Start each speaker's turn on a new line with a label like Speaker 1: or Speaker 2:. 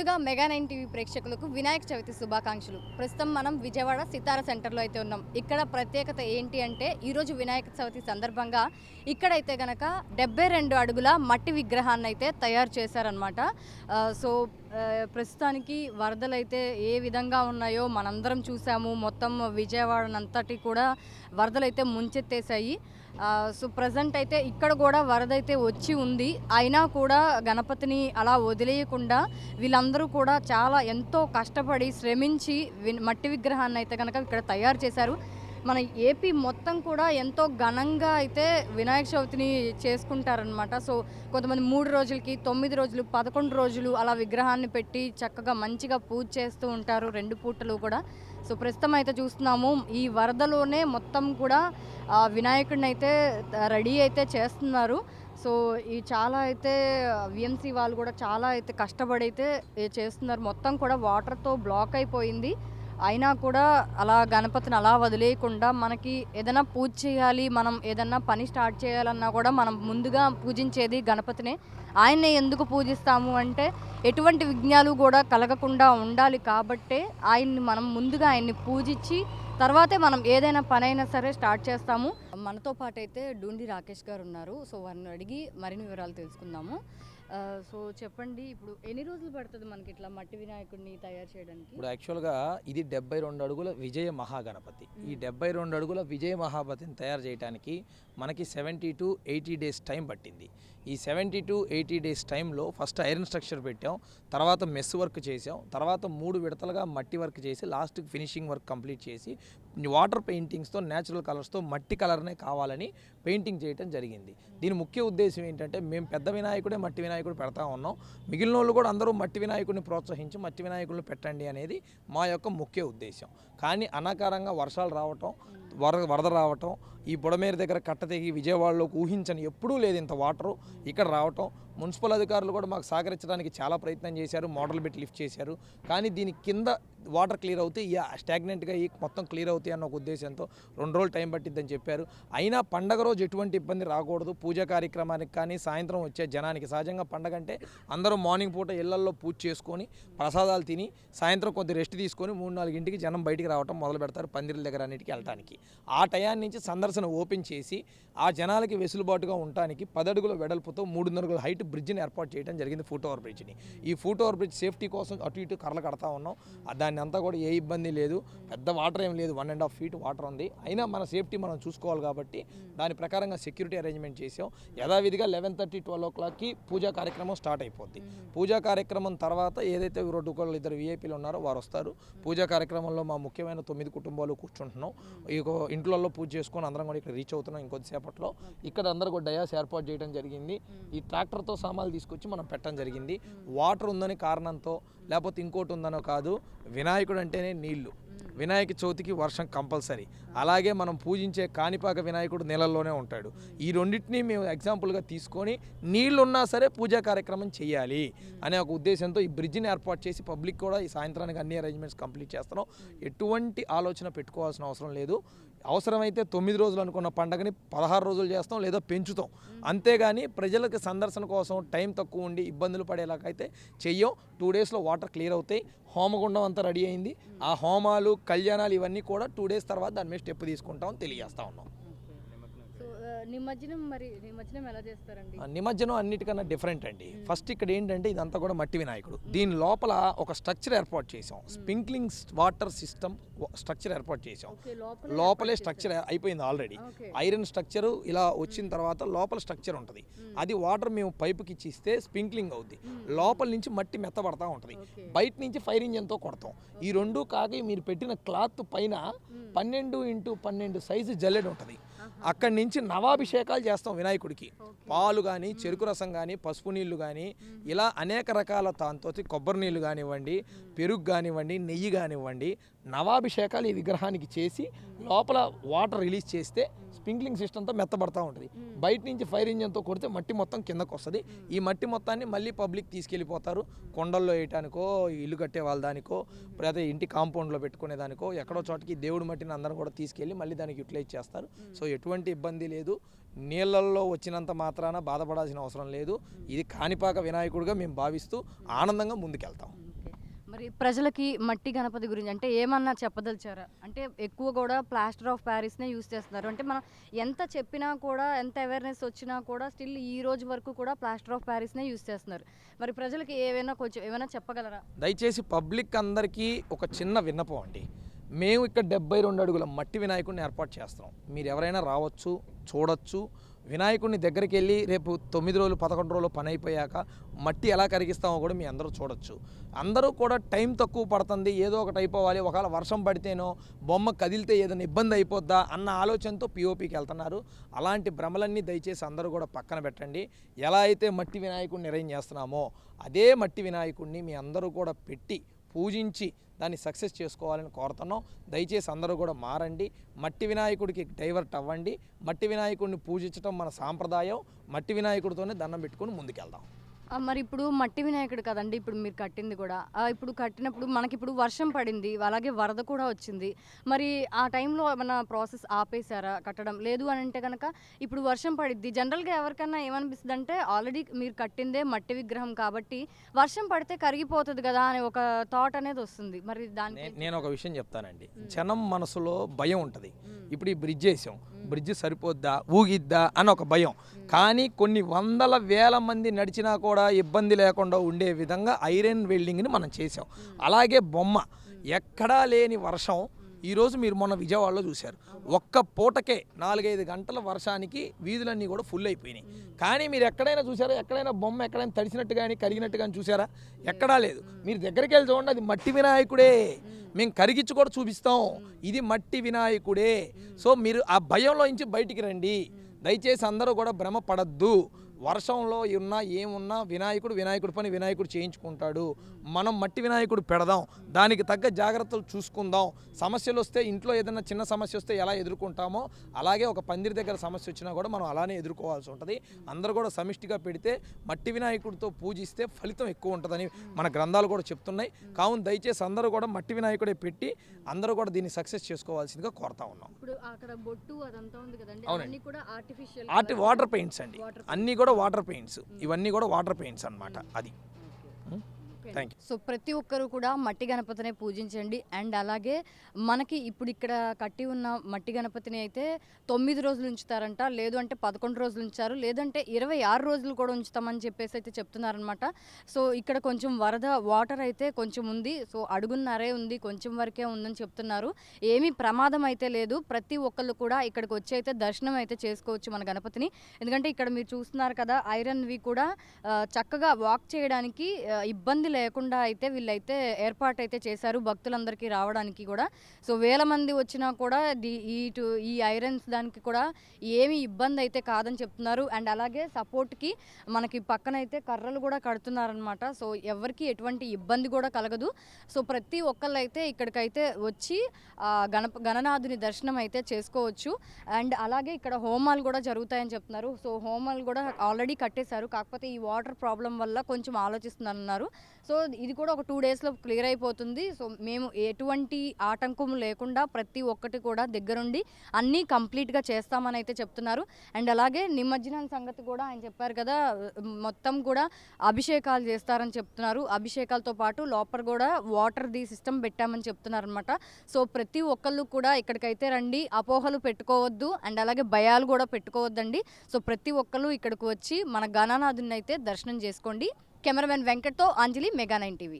Speaker 1: ముందుగా mega 9 TV ప్రేక్షకులకు వినాయక చవితి శుభాకాంక్షలు. ప్రస్తుతం మనం విజయవాడ సితార సెంటర్లో అయితే ఉన్నాం. ఇక్కడ ప్రత్యేకత ఏంటి అంటే ఈరోజు వినాయక చవితి సందర్భంగా ఇక్కడైతే గనక 72 అడుగుల మట్టి విగ్రహాన్ని అయితే తయారు చేశారనమాట. సో ప్రస్తుతానికి వరదలైతే ఏ విధంగా ఉన్నాయో మనందరం చూసాము. మొత్తం విజయవాడనంతటి కూడా వరదలైతే ముంచెత్తేసాయి. సో ప్రజెంట్ అయితే ఇక్కడ కూడా వరద అయితే వచ్చి ఉంది. అయినా కూడా గణపతిని అలా వదిలేయకుండా వీళ్ళందరూ కూడా చాలా ఎంతో కష్టపడి శ్రమించి మట్టి విగ్రహాన్ని అయితే కనుక ఇక్కడ తయారు చేశారు. మన ఏపీ మొత్తం కూడా ఎంతో ఘనంగా అయితే వినాయక చవితిని చేసుకుంటారనమాట. సో కొంతమంది 3 రోజులకి 9 రోజులు 11 రోజులు అలా విగ్రహాన్ని పెట్టి చక్కగా మంచిగా పూజ చేస్తూ ఉంటారు 2 పూటలు కూడా. సో ప్రస్తుతం అయితే చూస్తున్నాము ఈ వరదలోనే మొత్తం కూడా వినాయకుడిని అయితే రెడీ అయితే చేస్తున్నారు. సో ఈ చాలా అయితే విఎంసీ వాళ్ళు కూడా చాలా అయితే కష్టపడి అయితే చేస్తున్నారు. మొత్తం కూడా వాటర్తో బ్లాక్ అయిపోయింది. అయినా కూడా అలా గణపతిని అలా వదిలేయకుండా మనకి ఏదైనా పూజ చేయాలి, మనం ఏదైనా పని స్టార్ట్ చేయాలన్నా కూడా మనం ముందుగా పూజించేది గణపతినే. ఆయన్ని ఎందుకు పూజిస్తాము అంటే ఎటువంటి విఘ్నాలు కూడా కలగకుండా ఉండాలి కాబట్టే ఆయన్ని పూజించి తర్వాతే మనం ఏదైనా పనైనా సరే స్టార్ట్ చేస్తాము. మనతో పాటు అయితే డూండి రాకేష్ గారు ఉన్నారు. సో వారిని అడిగి మరిన్ని వివరాలు తెలుసుకుందాము. సో చెప్పండి, ఇప్పుడు ఎన్ని రోజులు పడుతుంది మనకి ఇట్లా మట్టి వినాయకుడిని తయారు చేయడానికి?
Speaker 2: ఇప్పుడు యాక్చువల్గా ఇది 72 అడుగుల విజయ మహాగణపతి. ఈ 72 అడుగుల విజయ మహాగణపతిని తయారు చేయడానికి మనకి 70 to 80 డేస్ టైం పట్టింది. ఈ 70 to 80 డేస్ టైంలో ఫస్ట్ ఐరన్ స్ట్రక్చర్ పెట్టాం, తర్వాత మెస్ వర్క్ చేసాం, తర్వాత 3 విడతలుగా మట్టి వర్క్ చేసి లాస్ట్కి ఫినిషింగ్ వర్క్ కంప్లీట్ చేసి వాటర్ పెయింటింగ్స్తో న్యాచురల్ కలర్స్తో మట్టి కలర్నే కావాలని పెయింటింగ్ చేయడం జరిగింది. దీని ముఖ్య ఉద్దేశం ఏంటంటే మేము పెద్ద వినాయకుడే మట్టి వినాయకుడు పెడతా ఉన్నాం, మిగిలిన వాళ్ళు కూడా అందరూ మట్టి వినాయకుడిని ప్రోత్సహించి మట్టి వినాయకుడిని పెట్టండి అనేది మా యొక్క ముఖ్య ఉద్దేశం. కానీ అనాకారంగా వర్షాలు రావటం, వరద రావటం, ఈ బుడమేరు దగ్గర కట్ట తెగి విజయవాడలోకి ఊహించని ఎప్పుడూ లేదు ఇంత వాటరు ఇక్కడ రావటం. మున్సిపల్ అధికారులు కూడా మాకు సహకరించడానికి చాలా ప్రయత్నం చేశారు, మోటార్లు పెట్టి లిఫ్ట్ చేశారు. కానీ దీని కింద వాటర్ క్లియర్ అవుతాయి, స్టాగ్నెంట్గా మొత్తం క్లియర్ అవుతాయి అన్న ఒక ఉద్దేశంతో 2 రోజులు టైం పట్టిద్దని చెప్పారు. అయినా పండగ రోజు ఎటువంటి ఇబ్బంది రాకూడదు, పూజా కార్యక్రమానికి కానీ సాయంత్రం వచ్చే జనానికి. సహజంగా పండగ అంటే అందరూ మార్నింగ్ పూట ఇళ్లల్లో పూజ చేసుకొని ప్రసాదాలు తిని సాయంత్రం కొద్ది రెస్ట్ తీసుకొని 3-4 జనం బయటికి రావటం మొదలు పెడతారు పందిరిల దగ్గర అన్నిటికీ వెళ్ళటానికి. ఆ టయాన్ని నుంచి సందర్శన ఓపెన్ చేసి ఆ జనాలకి వెసులుబాటుగా ఉండటానికి 10 అడుగుల వెడల్పుతో 3.5 అడుగుల హైట్ బ్రిడ్జ్ని ఏర్పాటు చేయడం జరిగింది, ఫుట్ ఓవర్ బ్రిడ్జ్ని. ఈ ఫుట్ ఓవర్ బ్రిడ్జ్ సేఫ్టీ కోసం అటు ఇటు కర్రలు కడతా ఉన్నాం. దాన్ని అంతా కూడా ఏ ఇబ్బంది లేదు, పెద్ద వాటర్ ఏం లేదు, 1.5 feet వాటర్ ఉంది. అయినా మన సేఫ్టీ మనం చూసుకోవాలి కాబట్టి దాని ప్రకారంగా సెక్యూరిటీ అరేంజ్మెంట్ చేసాం. యథావిధిగా 11:30-12 o'clockకి పూజా కార్యక్రమం స్టార్ట్ అయిపోద్ది. పూజా కార్యక్రమం తర్వాత ఏదైతే 2 వీఐపీలు ఉన్నారో వారు వస్తారు. పూజా కార్యక్రమంలో మా ముఖ్యమైన 9 కుటుంబాలు కూర్చుంటున్నాం. ఇంట్లో పూజ చేసుకొని అందరం కూడా ఇక్కడ రీచ్ అవుతున్నాం. ఇంకొద్దిసేపట్లో ఇక్కడ అందరూ కూడా డయాస్ ఏర్పాటు చేయడం జరిగింది. ఈ ట్రాక్టర్తో సామాన్లు తీసుకొచ్చి మనం పెట్టడం జరిగింది. వాటర్ ఉందని కారణంతో లేకపోతే ఇంకోటి ఉందనో కాదు, వినాయకుడు అంటేనే నీళ్లు. వినాయక చవితికి వర్షం కంపల్సరీ. అలాగే మనం పూజించే కాణిపాక వినాయకుడు నీళ్ళల్లోనే ఉంటాడు. ఈ రెండింటినీ మేము ఎగ్జాంపుల్గా తీసుకొని నీళ్లు ఉన్నా సరే పూజా కార్యక్రమం చేయాలి అనే ఒక ఉద్దేశంతో ఈ బ్రిడ్జిని ఏర్పాటు చేసి పబ్లిక్ కూడా ఈ సాయంత్రానికి అన్ని అరేంజ్మెంట్స్ కంప్లీట్ చేస్తున్నాం. ఎటువంటి ఆలోచన పెట్టుకోవాల్సిన అవసరం లేదు. అవసరమైతే 9 రోజులు అనుకున్న పండగని 16 రోజులు చేస్తాం లేదా పెంచుతాం. అంతేగాని ప్రజలకు సందర్శన కోసం టైం తక్కువ ఉండి ఇబ్బందులు పడేలాగైతే చెయ్యం. 2 daysలో వాటర్ క్లియర్ అవుతాయి. హోమగుండం అంతా రెడీ అయింది. ఆ హోమాలు కళ్యాణాలు ఇవన్నీ కూడా 2 days తర్వాత దాని మీద స్టెప్ తీసుకుంటాం తెలియజేస్తా ఉన్నాం.
Speaker 1: నిమజ్జనం ఎలా చేస్తారండి?
Speaker 2: నిమజ్జనం అన్నిటికన్నా డిఫరెంట్ అండి. ఫస్ట్ ఇక్కడ ఏంటంటే ఇదంతా కూడా మట్టి వినాయకుడు. దీని లోపల ఒక స్ట్రక్చర్ ఏర్పాటు చేసాం, స్ప్రింక్లింగ్ వాటర్ సిస్టమ్ స్ట్రక్చర్ ఏర్పాటు చేసాం. లోపలే స్ట్రక్చర్ అయిపోయింది ఆల్రెడీ. ఐరన్ స్ట్రక్చర్ ఇలా వచ్చిన తర్వాత లోపల స్ట్రక్చర్ ఉంటుంది. అది వాటర్ మేము పైపుకి ఇచ్చిస్తే స్ప్రింక్లింగ్ అవుద్ది. లోపల నుంచి మట్టి మెత్తబడతా ఉంటుంది, బయట నుంచి ఫైర్ ఇంజన్తో కొడతాం. ఈ రెండు కాక మీరు పెట్టిన క్లాత్ పైన 12x12 సైజు జల్లెడ ఉంటుంది. అక్కడి నుంచి నవాభిషేకాలు చేస్తాం వినాయకుడికి. పాలు కానీ, చెరుకు రసం కానీ, పసుపు నీళ్లు కానీ, ఇలా అనేక రకాల దాంతో కొబ్బరి నీళ్ళు కానివ్వండి, పెరుగు కానివ్వండి, నెయ్యి కానివ్వండి, నవాభిషేకాలు ఈ విగ్రహానికి చేసి లోపల వాటర్ రిలీజ్ చేస్తే స్ప్రింక్లింగ్ సిస్టంతో మెత్తబడతా ఉంటుంది. బయట నుంచి ఫైర్ ఇంజన్తో కొడితే మట్టి మొత్తం కిందకు వస్తుంది. ఈ మట్టి మొత్తాన్ని మళ్ళీ పబ్లిక్ తీసుకెళ్ళిపోతారు. కొండల్లో వేయటానికో, ఇల్లు కట్టే వాళ్ళ దానికో, లేదా ఇంటి కాంపౌండ్లో పెట్టుకునే దానికో, ఎక్కడో చోటకి దేవుడి మట్టిని అందరం కూడా తీసుకెళ్ళి మళ్ళీ దానికి యూటిలైజ్ చేస్తారు. సో ఎటువంటి ఇబ్బంది లేదు. నీళ్ళల్లో వచ్చినంత మాత్రాన బాధపడాల్సిన అవసరం లేదు. ఇది కాణిపాక వినాయకుడిగా మేము భావిస్తూ ఆనందంగా ముందుకెళ్తాం.
Speaker 1: మరి ప్రజలకి మట్టి గణపతి గురించి అంటే ఏమన్నా చెప్పదలిచారా? అంటే ఎక్కువ కూడా ప్లాస్టర్ ఆఫ్ ప్యారిస్‌నే యూజ్ చేస్తున్నారు. అంటే మనం ఎంత చెప్పినా కూడా, ఎంత అవేర్‌నెస్ వచ్చినా కూడా స్టిల్ ఈ రోజు వరకు కూడా ప్లాస్టర్ ఆఫ్ ప్యారిస్‌నే యూజ్ చేస్తున్నారు. మరి ప్రజలకి ఏవైనా కొంచెం ఏమైనా చెప్పగలరా?
Speaker 2: దయచేసి పబ్లిక్ అందరికీ ఒక చిన్న విన్నపం అండి. మేము ఇక్కడ 72 అడుగుల మట్టి వినాయకుడిని ఏర్పాటు చేస్తున్నాం. మీరు ఎవరైనా రావచ్చు, చూడొచ్చు. వినాయకుడిని దగ్గరికి వెళ్ళి రేపు 9 రోజులు 11 రోజులు పని అయిపోయాక మట్టి ఎలా కరిగిస్తామో కూడా మీ అందరూ చూడొచ్చు. అందరూ కూడా టైం తక్కువ పడుతుంది, ఏదో ఒకటి అయిపోవాలి, ఒకవేళ వర్షం పడితేనో బొమ్మ కదిలితే ఏదైనా ఇబ్బంది అయిపోద్దా అన్న ఆలోచనతో పిఓపికి వెళ్తున్నారు. అలాంటి భ్రమలన్నీ దయచేసి అందరూ కూడా పక్కన పెట్టండి. ఎలా అయితే మట్టి వినాయకుడిని అరేంజ్ చేస్తున్నామో అదే మట్టి వినాయకుడిని మీ అందరూ కూడా పెట్టి పూజించి దాన్ని సక్సెస్ చేసుకోవాలని కోరుతున్నాం. దయచేసి అందరూ కూడా మారండి, మట్టి వినాయకుడికి డైవర్ట్ అవ్వండి. మట్టి వినాయకుడిని పూజించడం మన సాంప్రదాయం. మట్టి వినాయకుడితోనే దండం పెట్టుకొని ముందుకెళ్దాం.
Speaker 1: మరి ఇప్పుడు మట్టి వినాయకుడు కదండి ఇప్పుడు మీరు కట్టింది కూడా. ఇప్పుడు కట్టినప్పుడు మనకిప్పుడు వర్షం పడింది, అలాగే వరద కూడా వచ్చింది. మరి ఆ టైంలో ఏమన్నా ప్రాసెస్ ఆపేశారా కట్టడం? లేదు అని అంటే కనుక ఇప్పుడు వర్షం పడిద్ది. జనరల్‌గా ఎవరికన్నా ఏమనిపిస్తదంటే ఆల్రెడీ మీరు కట్టిందే మట్టి విగ్రహం కాబట్టి వర్షం పడితే కరిగిపోతది కదా అనే ఒక థాట్ అనేది వస్తుంది. మరి దానికి
Speaker 2: నేను ఒక విషయం చెప్తానండి. జనం మనసులో భయం ఉంటుంది. ఇప్పుడు ఈ బ్రిడ్జ్ వేసాం, బ్రిడ్జ్ సరిపోద్దా, ఊగిద్దా అని ఒక భయం. కానీ కొన్ని వందల వేల మంది నడిచినా కూడా ఇబ్బంది లేకుండా ఉండే విధంగా ఐరన్ వెల్డింగ్ని మనం చేసాం. అలాగే బొమ్మ ఎక్కడా లేని వర్షం ఈరోజు మీరు మొన్న విజయవాడలో చూశారు. ఒక్క పూటకే 4-5 గంటల వర్షానికి వీధులన్నీ కూడా ఫుల్ అయిపోయినాయి. కానీ మీరు ఎక్కడైనా చూసారా? ఎక్కడైనా బొమ్మ ఎక్కడైనా తడిసినట్టు కానీ కరిగినట్టు కానీ చూసారా? ఎక్కడా లేదు. మీరు దగ్గరికి వెళ్ళి చూడండి, అది మట్టి వినాయకుడే. మేము కరిగించి కూడా చూపిస్తాం, ఇది మట్టి వినాయకుడే. సో మీరు ఆ భయంలో నుంచి బయటికి రండి. దయచేసి అందరూ కూడా భ్రమ పడద్దు. వర్షంలో ఉన్నా ఏమున్నా వినాయకుడి పని వినాయకుడు చేయించుకుంటాడు. మనం మట్టి వినాయకుడు పెడదాం, దానికి తగ్గ జాగ్రత్తలు చూసుకుందాం. సమస్యలు వస్తే ఇంట్లో ఏదైనా చిన్న సమస్య వస్తే ఎలా ఎదుర్కొంటామో అలాగే ఒక పందిరి దగ్గర సమస్య వచ్చినా కూడా మనం అలానే ఎదుర్కోవాల్సి ఉంటుంది. అందరూ కూడా సమిష్టిగా పెడితే మట్టి వినాయకుడితో పూజిస్తే ఫలితం ఎక్కువ ఉంటుందని మన గ్రంథాలు కూడా చెప్తున్నాయి. కావున దయచేసి అందరూ కూడా మట్టి వినాయకుడే పెట్టి అందరూ కూడా దీన్ని సక్సెస్ చేసుకోవాల్సిందిగా కోరుతా ఉన్నాం.
Speaker 1: ఇప్పుడు అక్కడ బొట్టు అదంతా ఉంది కదండి,
Speaker 2: అవునండి.
Speaker 1: అవన్నీ కూడా ఆర్టిఫిషియల్
Speaker 2: వాటర్ పెయింట్స్ అండి, అన్నీ కూడా వాటర్ పెయింట్స్. ఇవన్నీ కూడా వాటర్ పెయింట్స్ అన్నమాట. అది థ్యాంక్ యూ.
Speaker 1: సో ప్రతి ఒక్కరు కూడా మట్టి గణపతిని పూజించండి. అండ్ అలాగే మనకి ఇప్పుడు ఇక్కడ కట్టి ఉన్న మట్టి గణపతిని అయితే 9 రోజులు ఉంచుతారంట, లేదు అంటే 11 రోజులు ఉంచారు, లేదంటే 26 రోజులు కూడా ఉంచుతామని చెప్పేసి అయితే చెప్తున్నారనమాట. సో ఇక్కడ కొంచెం వరద వాటర్ అయితే కొంచెం ఉంది, సో అడుగున్నారే ఉంది, కొంచెం వరకే ఉందని చెప్తున్నారు. ఏమీ ప్రమాదం అయితే లేదు. ప్రతి ఒక్కళ్ళు కూడా ఇక్కడికి వచ్చి అయితే దర్శనం అయితే చేసుకోవచ్చు మన గణపతిని. ఎందుకంటే ఇక్కడ మీరు చూస్తున్నారు కదా, ఐరన్వి కూడా చక్కగా వాక్ చేయడానికి ఇబ్బంది లేకుండా అయితే వీళ్ళైతే ఏర్పాటు అయితే చేశారు భక్తులందరికీ రావడానికి కూడా. సో వేల మంది వచ్చినా కూడా ఈ ఐరన్స్ దానికి కూడా ఏమీ ఇబ్బంది అయితే కాదని చెప్తున్నారు. అండ్ అలాగే సపోర్ట్కి మనకి పక్కన అయితే కర్రలు కూడా కడుతున్నారనమాట. సో ఎవరికి ఎటువంటి ఇబ్బంది కూడా కలగదు. సో ప్రతి ఒక్కళ్ళు అయితే ఇక్కడికైతే వచ్చి గణనాథుని దర్శనం అయితే చేసుకోవచ్చు. అండ్ అలాగే ఇక్కడ హోమాలు కూడా జరుగుతాయని చెప్తున్నారు. సో హోమాలు కూడా ఆల్రెడీ కట్టేశారు, కాకపోతే ఈ వాటర్ ప్రాబ్లం వల్ల కొంచెం ఆలోచిస్తున్నారు. సో ఇది కూడా ఒక 2 డేస్లో క్లియర్ అయిపోతుంది. సో మేము ఎటువంటి ఆటంకం లేకుండా ప్రతి ఒక్కటి కూడా దగ్గరుండి అన్నీ కంప్లీట్గా చేస్తామని అయితే చెప్తున్నారు. అండ్ అలాగే నిమజ్జనం సంగతి కూడా ఆయన చెప్పారు కదా, మొత్తం కూడా అభిషేకాలు చేస్తారని చెప్తున్నారు. అభిషేకాలతో పాటు లోపల కూడా వాటర్ది సిస్టమ్ పెట్టామని చెప్తున్నారు అనమాట. సో ప్రతి ఒక్కళ్ళు కూడా ఇక్కడికైతే రండి, అపోహలు పెట్టుకోవద్దు, అండ్ అలాగే భయాలు కూడా పెట్టుకోవద్దండి. సో ప్రతి ఒక్కళ్ళు ఇక్కడికి వచ్చి మన గణనాథుని అయితే దర్శనం చేసుకోండి. కెమెరామెన్ వెంకట్తో అంజలి, మెగా 9 టీవీ.